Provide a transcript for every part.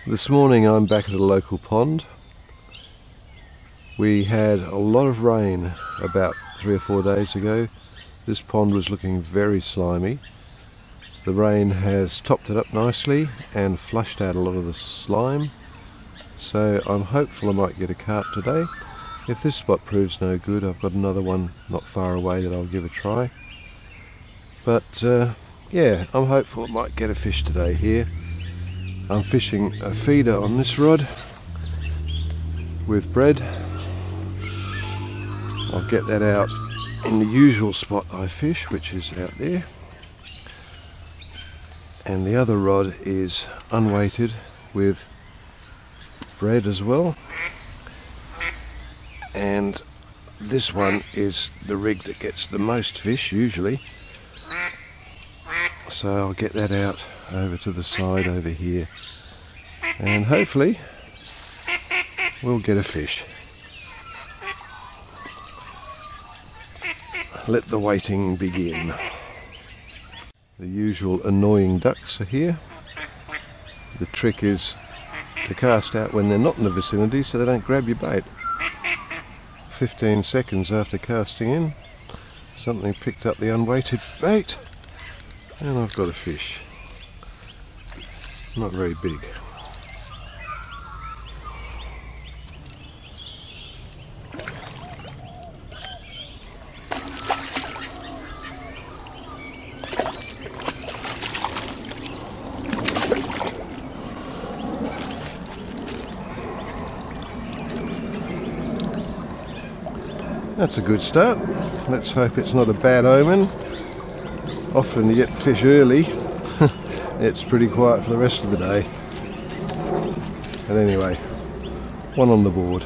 This morning I'm back at a local pond. We had a lot of rain about 3 or 4 days ago. This pond was looking very slimy. The rain has topped it up nicely and flushed out a lot of the slime. So I'm hopeful I might get a carp today. If this spot proves no good, I've got another one not far away that I'll give a try. But yeah, I'm hopeful I might get a fish today here. I'm fishing a feeder on this rod with bread. I'll get that out in the usual spot I fish, which is out there. And the other rod is unweighted with bread as well. And this one is the rig that gets the most fish usually. So I'll get that out over to the side over here. And hopefully we'll get a fish. Let the waiting begin. The usual annoying ducks are here. The trick is to cast out when they're not in the vicinity so they don't grab your bait. 15 seconds after casting in, something picked up the unweighted bait and I've got a fish. Not very big. That's a good start. Let's hope it's not a bad omen. Often you get fish early. It's pretty quiet for the rest of the day. But anyway, one on the board.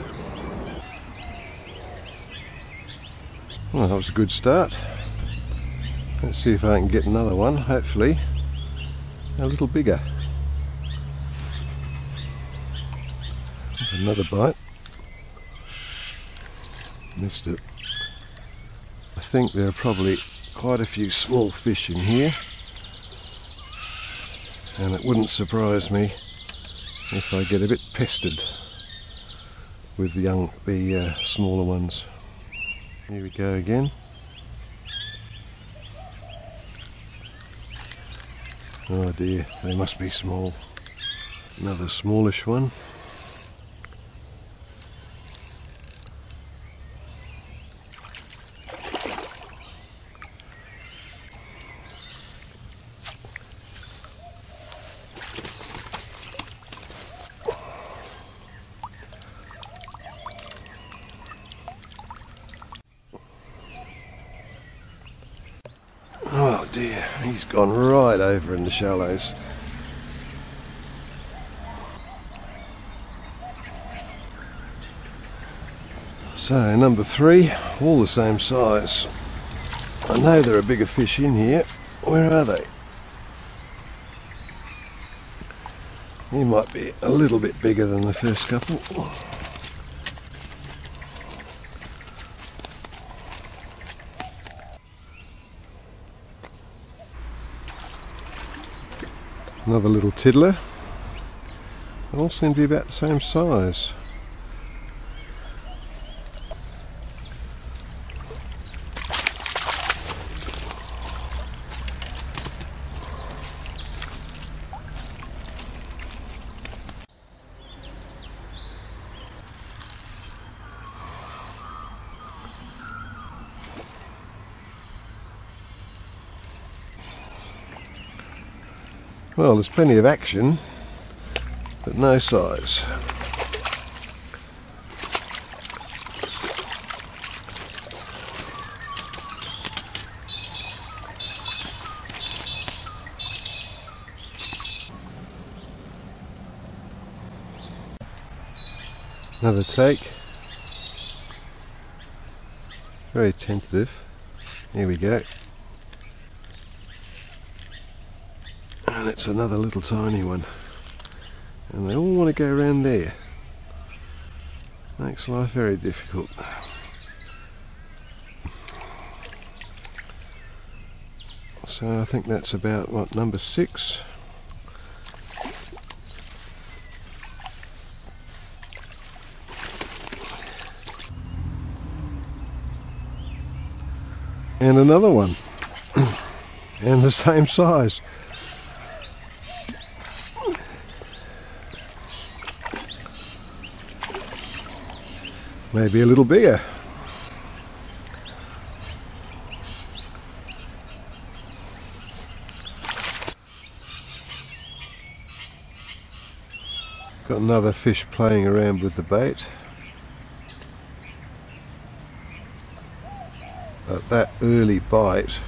Well, that was a good start. Let's see if I can get another one, hopefully a little bigger. Another bite. Missed it. I think there are probably quite a few small fish in here, and it wouldn't surprise me if I get a bit pestered with the smaller ones. Here we go again. Oh dear, they must be small. Another smallish one. Oh dear, he's gone right over in the shallows. So number 3, all the same size. I know there are bigger fish in here. Where are they? He might be a little bit bigger than the first couple. Another little tiddler. They all seem to be about the same size. Well, there's plenty of action, but no size. Another take. Very tentative. Here we go. And it's another little tiny one. And they all want to go around there. Makes life very difficult. So I think that's about, what, number 6? And another one. And the same size. Maybe a little bigger. Got another fish playing around with the bait. But that early bite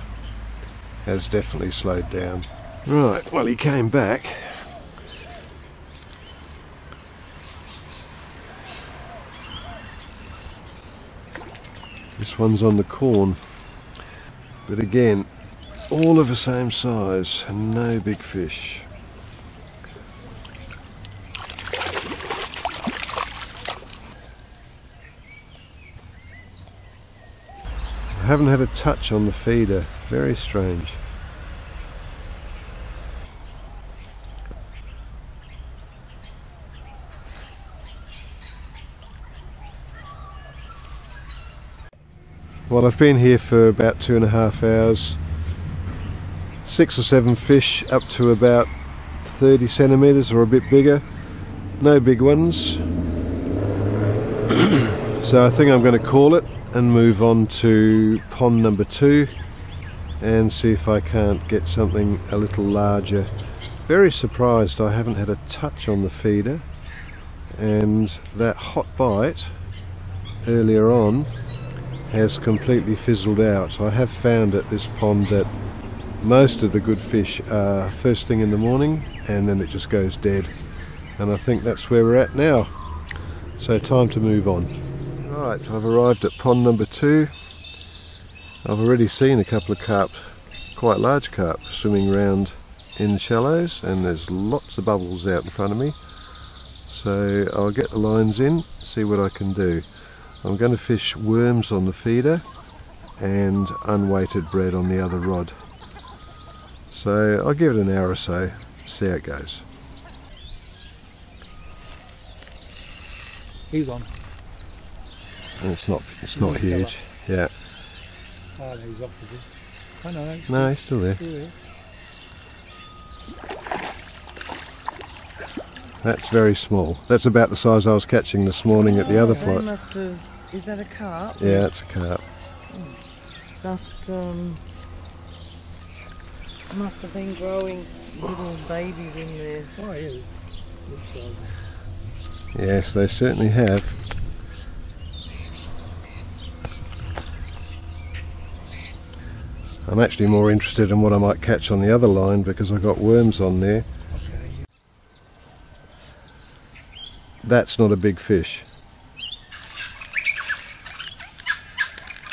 has definitely slowed down. Right, well, he came back. This one's on the corn. But again, all of the same size and no big fish. I haven't had a touch on the feeder, very strange. Well, I've been here for about 2.5 hours. 6 or 7 fish up to about 30 centimetres or a bit bigger. No big ones. So I think I'm going to call it and move on to pond number 2 and see if I can't get something a little larger. Very surprised I haven't had a touch on the feeder, and that hot bite earlier on has completely fizzled out. I have found at this pond that most of the good fish are first thing in the morning and then it just goes dead, and I think that's where we're at now. So time to move on. Right, I've arrived at pond number 2. I've already seen a couple of carp, quite large carp, swimming around in the shallows, and there's lots of bubbles out in front of me. So I'll get the lines in, see what I can do. I'm going to fish worms on the feeder and unweighted bread on the other rod. So I'll give it an hour or so, see how it goes. He's on. And it's not huge. Yeah. Oh, no, he's off with it. Oh, no, No, he's still there. That's very small. That's about the size I was catching this morning at the other plot. Is that a carp? Yeah, it's a carp. Must have been growing little babies in there. Oh, yeah. Looks like it. Yes, they certainly have. I'm actually more interested in what I might catch on the other line because I've got worms on there. Okay. That's not a big fish.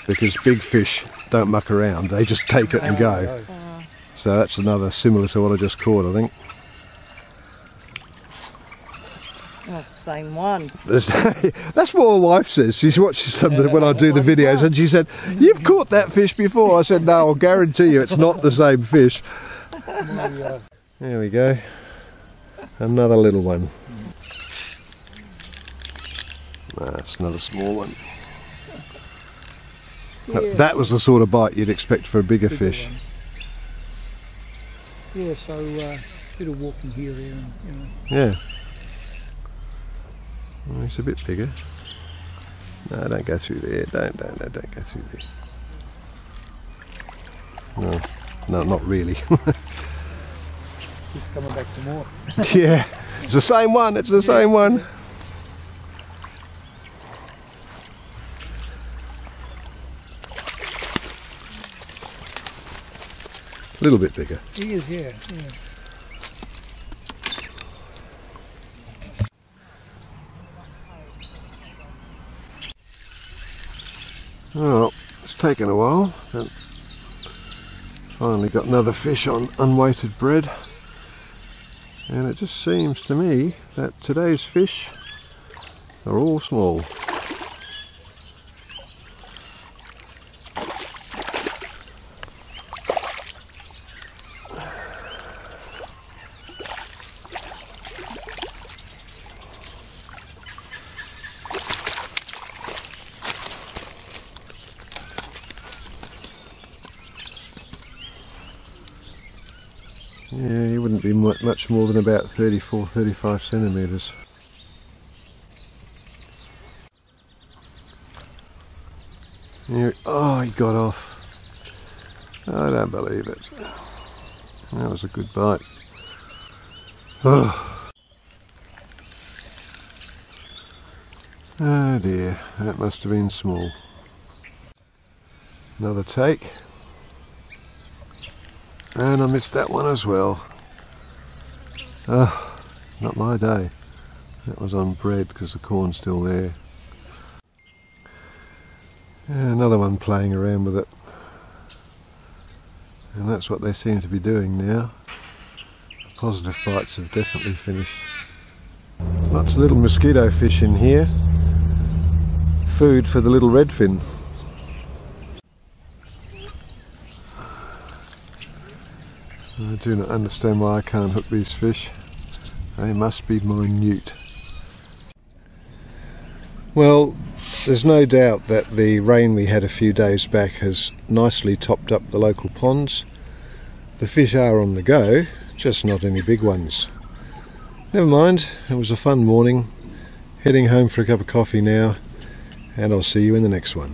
Because big fish don't muck around, they just take it and go. So that's another similar to what I just caught, I think. That's the same one. That's what my wife says. She watches some when I do the videos, and she said, "You've caught that fish before." I said, "No, I'll guarantee you it's not the same fish." There we go. Another little one. That's another small one. Yeah. That was the sort of bite you'd expect for a bigger fish. One. Yeah, so bit of walking here, there, and you know. Yeah. Well, it's a bit bigger. No, don't go through there. Don't go through there. No, not really. He's coming back to more. Yeah, it's the same one. It's the same one. A little bit bigger. He is, yeah. Well, it's taken a while, but finally got another fish on unweighted bread, and it just seems to me that today's fish are all small. Yeah, he wouldn't be much more than about 34-35 centimetres. Oh, he got off. I don't believe it. That was a good bite. Oh dear, that must have been small. Another take. And I missed that one as well. Oh, not my day. That was on bread because the corn's still there. Yeah, another one playing around with it. And that's what they seem to be doing now. The positive bites have definitely finished. Lots of little mosquito fish in here. Food for the little redfin. I do not understand why I can't hook these fish. They must be minute. Well, there's no doubt that the rain we had a few days back has nicely topped up the local ponds. The fish are on the go, just not any big ones. Never mind, it was a fun morning. Heading home for a cup of coffee now, and I'll see you in the next one.